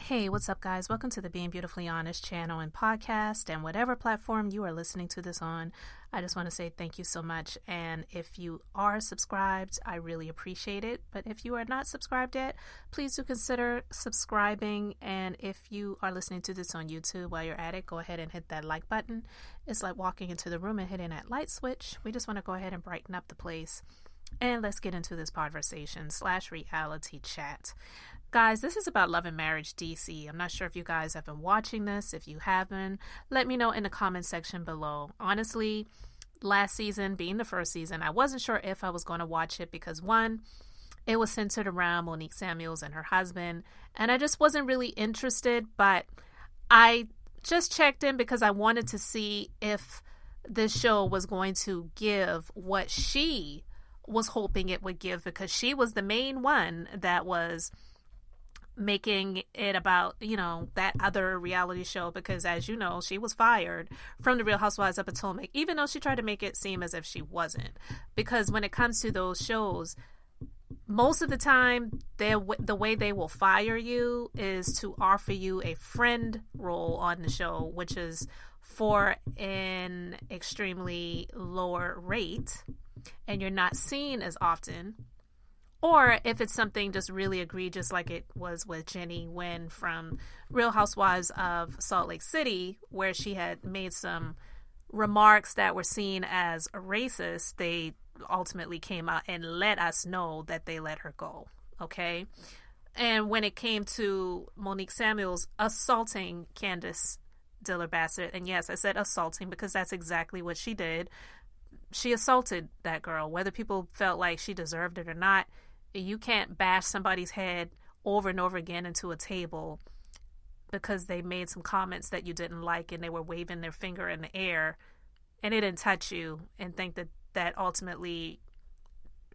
Hey, what's up, guys? Welcome to the Being Beautifully Honest channel and podcast, and whatever platform you are listening to this on. I just want to say thank you so much. And if you are subscribed, I really appreciate it. But if you are not subscribed yet, please do consider subscribing. And if you are listening to this on YouTube while you're at it, go ahead and hit that like button. It's like walking into the room and hitting that light switch. We just want to go ahead and brighten up the place. And let's get into this conversation/reality chat. Guys, this is about Love and Marriage DC. I'm not sure if you guys have been watching this. If you haven't, let me know in the comment section below. Honestly, last season, being the first season, I wasn't sure if I was going to watch it because, one, it was centered around Monique Samuels and her husband, and I just wasn't really interested, but I just checked in because I wanted to see if this show was going to give what she was hoping it would give, because she was the main one that was making it about, that other reality show, because as you know, she was fired from the Real Housewives of Potomac, even though she tried to make it seem as if she wasn't. Because when it comes to those shows, most of the time, the way they will fire you is to offer you a friend role on the show, which is for an extremely lower rate, and you're not seen as often. Or if it's something just really egregious, like it was with Jenny Nguyen from Real Housewives of Salt Lake City, where she had made some remarks that were seen as racist, they ultimately came out and let us know that they let her go. Okay? And when it came to Monique Samuels assaulting Candace Diller Bassett, and yes, I said assaulting because that's exactly what she did. She assaulted that girl, whether people felt like she deserved it or not. You can't bash somebody's head over and over again into a table because they made some comments that you didn't like and they were waving their finger in the air and it didn't touch you, and think that that ultimately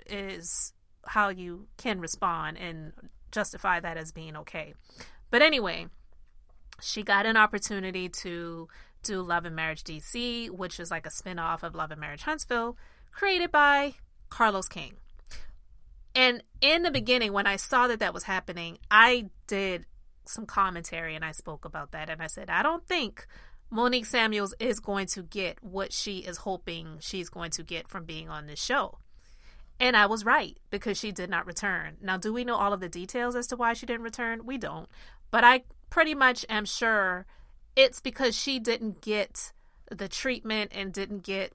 is how you can respond and justify that as being okay. But anyway, she got an opportunity to do Love and Marriage DC, which is like a spinoff of Love and Marriage Huntsville, created by Carlos King. And in the beginning, when I saw that was happening, I did some commentary and I spoke about that. And I said, I don't think Monique Samuels is going to get what she is hoping she's going to get from being on this show. And I was right, because she did not return. Now, do we know all of the details as to why she didn't return? We don't. But I pretty much am sure it's because she didn't get the treatment and didn't get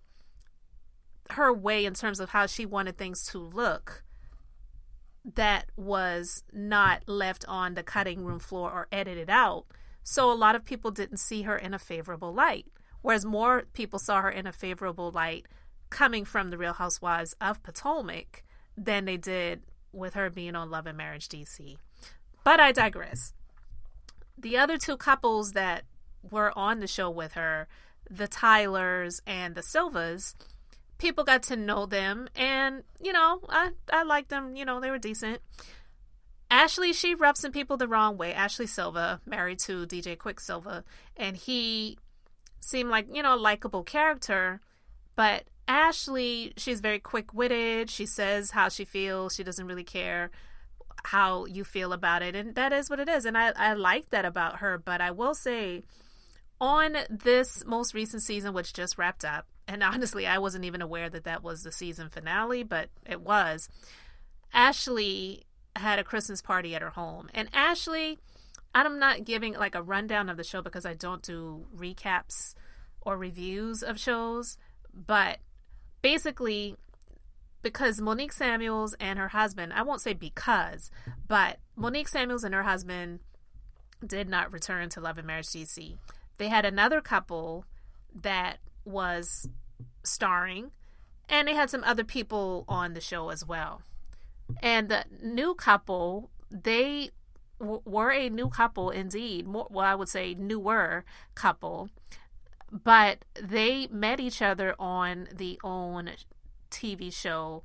her way in terms of how she wanted things to look, that was not left on the cutting room floor or edited out. So a lot of people didn't see her in a favorable light, whereas more people saw her in a favorable light coming from the Real Housewives of Potomac than they did with her being on Love and Marriage DC. But I digress. The other two couples that were on the show with her, the Tylers and the Silvas, people got to know them, and, I liked them. They were decent. Ashley, she rubbed some people the wrong way. Ashley Silva, married to DJ Quick Silva, and he seemed like, a likable character, but Ashley, she's very quick-witted. She says how she feels. She doesn't really care how you feel about it, and that is what it is, and I like that about her. But I will say, on this most recent season, which just wrapped up, and honestly, I wasn't even aware that was the season finale, but it was, Ashley had a Christmas party at her home. And Ashley, I'm not giving like a rundown of the show because I don't do recaps or reviews of shows, but basically, because Monique Samuels and her husband, I won't say because, but Monique Samuels and her husband did not return to Love and Marriage DC. They had another couple that was starring, and they had some other people on the show as well. And the new couple, they were a new couple indeed. I would say newer couple, but they met each other on the own TV show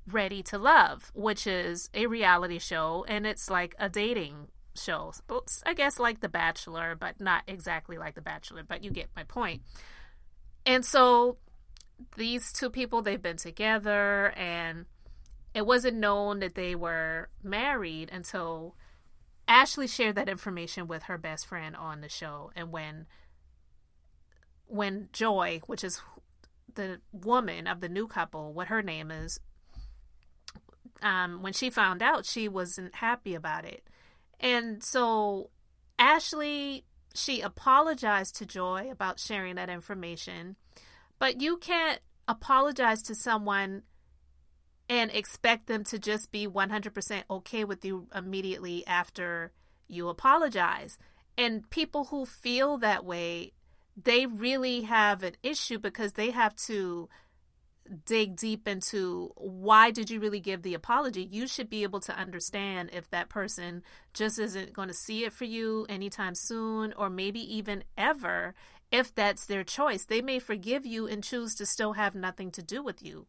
Ready to Love, which is a reality show, and it's like a dating show. I guess like The Bachelor, but not exactly like The Bachelor, but you get my point. And so these two people, they've been together, and it wasn't known that they were married until Ashley shared that information with her best friend on the show. And when Joy, which is the woman of the new couple, what her name is, when she found out, she wasn't happy about it. And so Ashley, she apologized to Joy about sharing that information. But you can't apologize to someone and expect them to just be 100% okay with you immediately after you apologize. And people who feel that way, they really have an issue because they have to dig deep into why did you really give the apology. You should be able to understand if that person just isn't going to see it for you anytime soon, or maybe even ever, if that's their choice. They may forgive you and choose to still have nothing to do with you.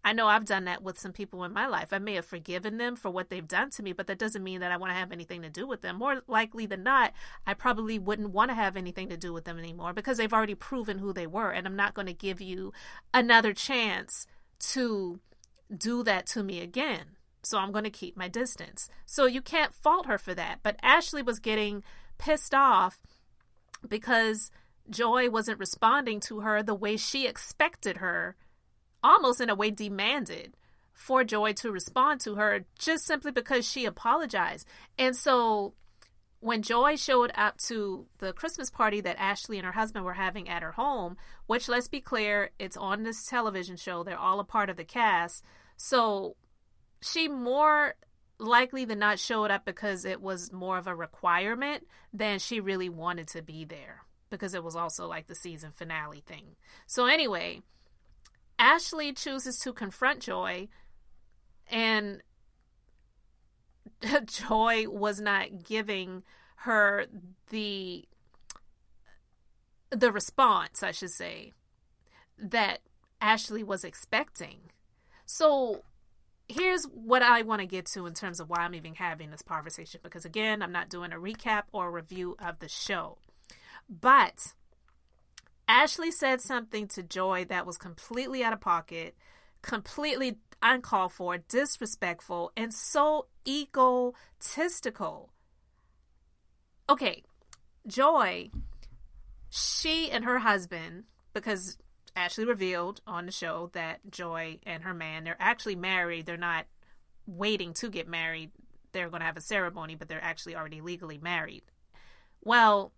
I know I've done that with some people in my life. I may have forgiven them for what they've done to me, but that doesn't mean that I want to have anything to do with them. More likely than not, I probably wouldn't want to have anything to do with them anymore because they've already proven who they were, and I'm not going to give you another chance to do that to me again. So I'm going to keep my distance. So you can't fault her for that. But Ashley was getting pissed off because Joy wasn't responding to her the way she expected her, almost in a way demanded for Joy to respond to her, just simply because she apologized. And so when Joy showed up to the Christmas party that Ashley and her husband were having at her home, which, let's be clear, it's on this television show. They're all a part of the cast. So she more likely than not showed up because it was more of a requirement than she really wanted to be there, because it was also like the season finale thing. So anyway, Ashley chooses to confront Joy, and Joy was not giving her the response, I should say, that Ashley was expecting. So here's what I want to get to in terms of why I'm even having this conversation, because again, I'm not doing a recap or a review of the show. But Ashley said something to Joy that was completely out of pocket, completely uncalled for, disrespectful, and so egotistical. Okay, Joy, she and her husband, because Ashley revealed on the show that Joy and her man, they're actually married. They're not waiting to get married. They're going to have a ceremony, but they're actually already legally married. Well,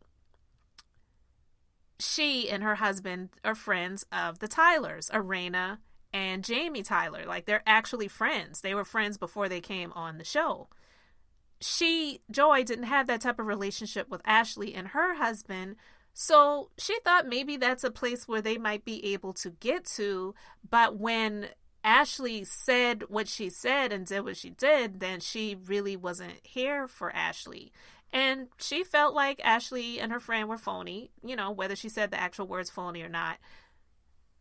she and her husband are friends of the Tylers, Arena and Jamie Tyler. Like, they're actually friends. They were friends before they came on the show. Joy, didn't have that type of relationship with Ashley and her husband, so she thought maybe that's a place where they might be able to get to. But when Ashley said what she said and did what she did, then she really wasn't here for Ashley. And she felt like Ashley and her friend were phony, whether she said the actual words phony or not.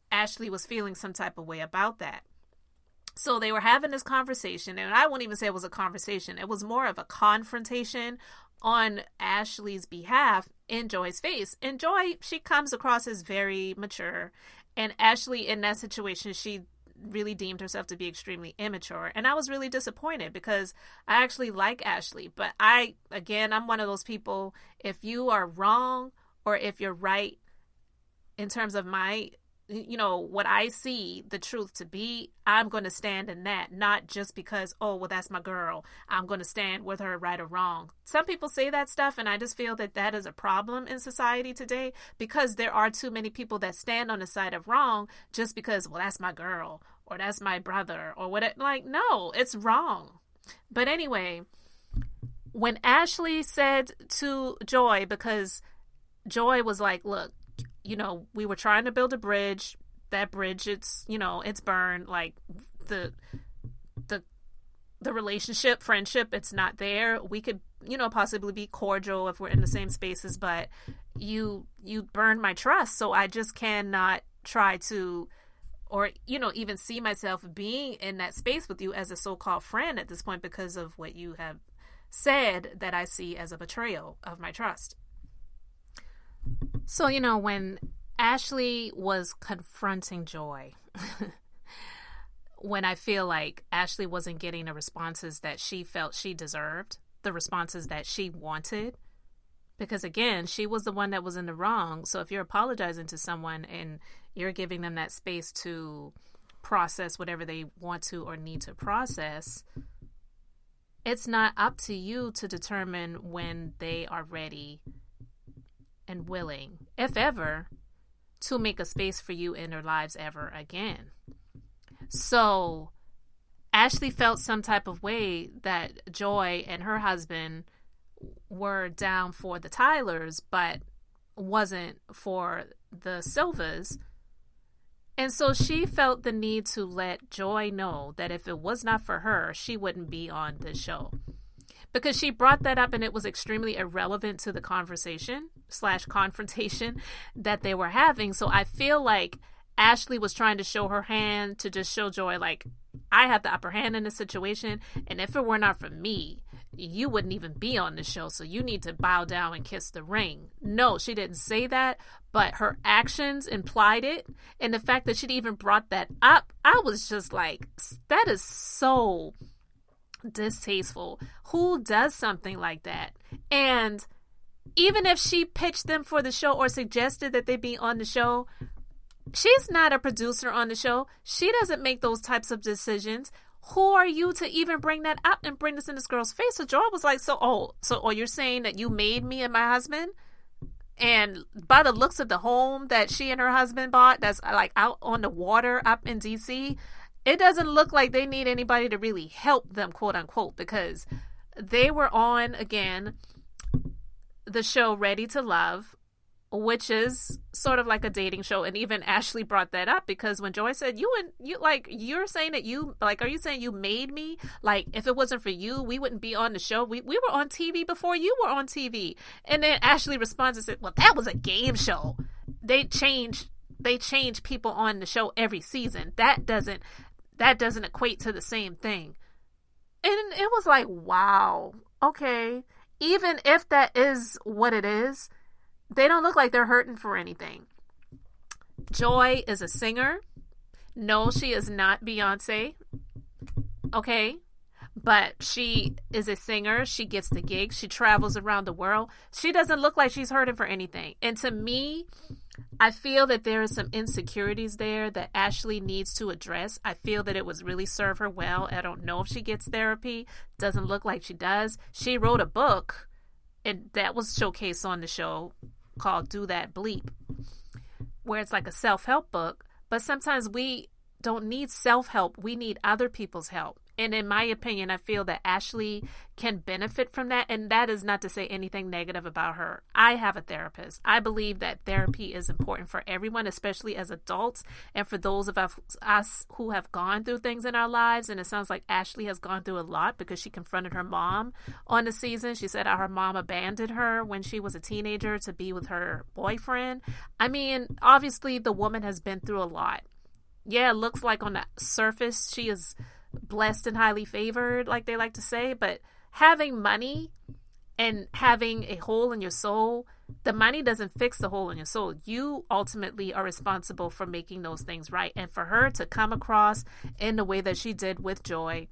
Ashley was feeling some type of way about that. So they were having this conversation, and I won't even say it was a conversation. It was more of a confrontation on Ashley's behalf in Joy's face. And Joy, she comes across as very mature. And Ashley, in that situation, she really deemed herself to be extremely immature, and I was really disappointed because I actually like Ashley. But I'm one of those people, if you are wrong or if you're right in terms of my, what I see the truth to be, I'm going to stand in that, not just because, oh, well, that's my girl, I'm going to stand with her right or wrong. Some people say that stuff, and I just feel that that is a problem in society today, because there are too many people that stand on the side of wrong just because, well, that's my girl or that's my brother or whatever. Like, no, it's wrong. But anyway, when Ashley said to Joy, because Joy was like, look, we were trying to build a bridge. That bridge, it's burned. Like, the relationship, friendship, it's not there. We could, possibly be cordial if we're in the same spaces, but you burned my trust. So I just cannot try to, or, even see myself being in that space with you as a so-called friend at this point, because of what you have said that I see as a betrayal of my trust. So, when Ashley was confronting Joy, when I feel like Ashley wasn't getting the responses that she felt she deserved, the responses that she wanted. Because again, she was the one that was in the wrong. So if you're apologizing to someone and you're giving them that space to process whatever they want to or need to process, it's not up to you to determine when they are ready and willing, if ever, to make a space for you in their lives ever again. So Ashley felt some type of way that Joy and her husband were down for the Tylers, but wasn't for the Silvas. And so she felt the need to let Joy know that if it was not for her, she wouldn't be on the show. Because she brought that up and it was extremely irrelevant to the conversation / confrontation that they were having. So I feel like Ashley was trying to show her hand to just show Joy, like, I have the upper hand in this situation. And if it were not for me, you wouldn't even be on the show. So you need to bow down and kiss the ring. No, she didn't say that, but her actions implied it. And the fact that she'd even brought that up, I was just like, that is so distasteful. Who does something like that? And even if she pitched them for the show or suggested that they be on the show, she's not a producer on the show. She doesn't make those types of decisions. Who are you to even bring that up and bring this in this girl's face? So Joy was like, so you're saying that you made me and my husband? And by the looks of the home that she and her husband bought, that's like out on the water up in DC, it doesn't look like they need anybody to really help them, quote unquote, because they were on, again, the show Ready to Love, which is sort of like a dating show. And even Ashley brought that up because when Joy said, you're saying that are you saying you made me? Like, if it wasn't for you, we wouldn't be on the show. We were on TV before you were on TV. And then Ashley responds and said, well, that was a game show. They change people on the show every season. That doesn't equate to the same thing. And it was like, wow, okay. Even if that is what it is, they don't look like they're hurting for anything. Joy is a singer. No, she is not Beyonce. Okay. But she is a singer. She gets the gigs. She travels around the world. She doesn't look like she's hurting for anything. And to me, I feel that there are some insecurities there that Ashley needs to address. I feel that it would really serve her well. I don't know if she gets therapy. Doesn't look like she does. She wrote a book, and that was showcased on the show, called Do That Bleep, where it's like a self-help book. But sometimes we don't need self-help. We need other people's help. And in my opinion, I feel that Ashley can benefit from that. And that is not to say anything negative about her. I have a therapist. I believe that therapy is important for everyone, especially as adults. And for those of us who have gone through things in our lives. And it sounds like Ashley has gone through a lot because she confronted her mom on the season. She said how her mom abandoned her when she was a teenager to be with her boyfriend. I mean, obviously the woman has been through a lot. Yeah, it looks like on the surface she is blessed and highly favored, like they like to say, but having money and having a hole in your soul, the money doesn't fix the hole in your soul. You ultimately are responsible for making those things right. And for her to come across in the way that she did with Joy,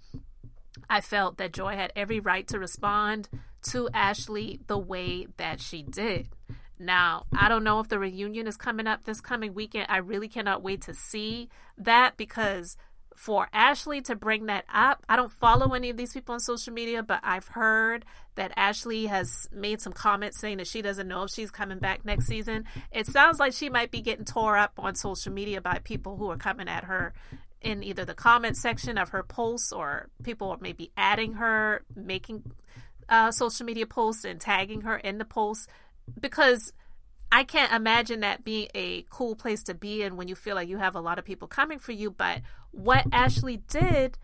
I felt that Joy had every right to respond to Ashley the way that she did. Now, I don't know if the reunion is coming up this coming weekend. I really cannot wait to see that, because for Ashley to bring that up, I don't follow any of these people on social media, but I've heard that Ashley has made some comments saying that she doesn't know if she's coming back next season. It sounds like she might be getting tore up on social media by people who are coming at her in either the comment section of her posts, or people maybe adding her, making social media posts and tagging her in the posts, because I can't imagine that being a cool place to be in when you feel like you have a lot of people coming for you. But what Ashley did,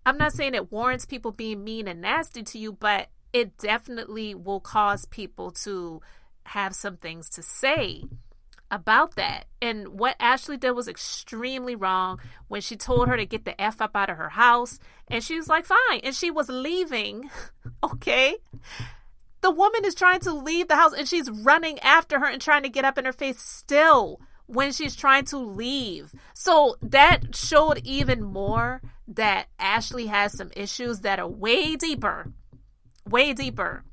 I'm not saying it warrants people being mean and nasty to you, but it definitely will cause people to have some things to say about that. And what Ashley did was extremely wrong when she told her to get the F up out of her house. And she was like, fine. And she was leaving. Okay. The woman is trying to leave the house and she's running after her and trying to get up in her face still when she's trying to leave. So that showed even more that Ashley has some issues that are way deeper way deeper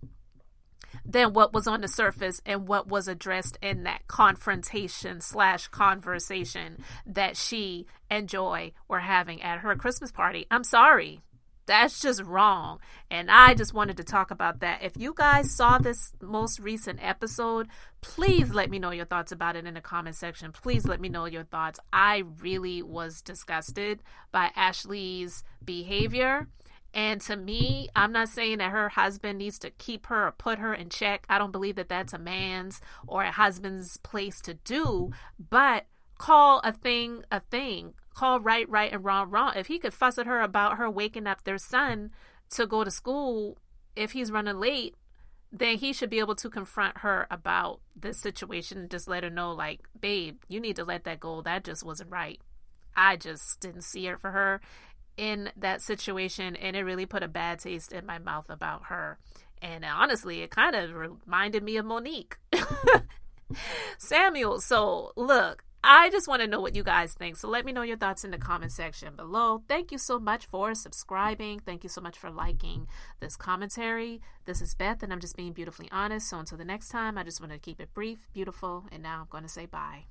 than what was on the surface and what was addressed in that confrontation/conversation that she and Joy were having at her Christmas party. I'm sorry. That's just wrong. And I just wanted to talk about that. If you guys saw this most recent episode, please let me know your thoughts about it in the comment section. Please let me know your thoughts. I really was disgusted by Ashley's behavior. And to me, I'm not saying that her husband needs to keep her or put her in check. I don't believe that that's a man's or a husband's place to do. But call a thing a thing. Call right and wrong. If he could fuss at her about her waking up their son to go to school if he's running late, then he should be able to confront her about this situation and just let her know, like, babe, you need to let that go. That just wasn't right. I just didn't see it for her in that situation, and it really put a bad taste in my mouth about her. And honestly, it kind of reminded me of Monique Samuel. So look, I just want to know what you guys think. So let me know your thoughts in the comment section below. Thank you so much for subscribing. Thank you so much for liking this commentary. This is Beth, and I'm just being beautifully honest. So until the next time, I just want to keep it brief, beautiful, and now I'm going to say bye.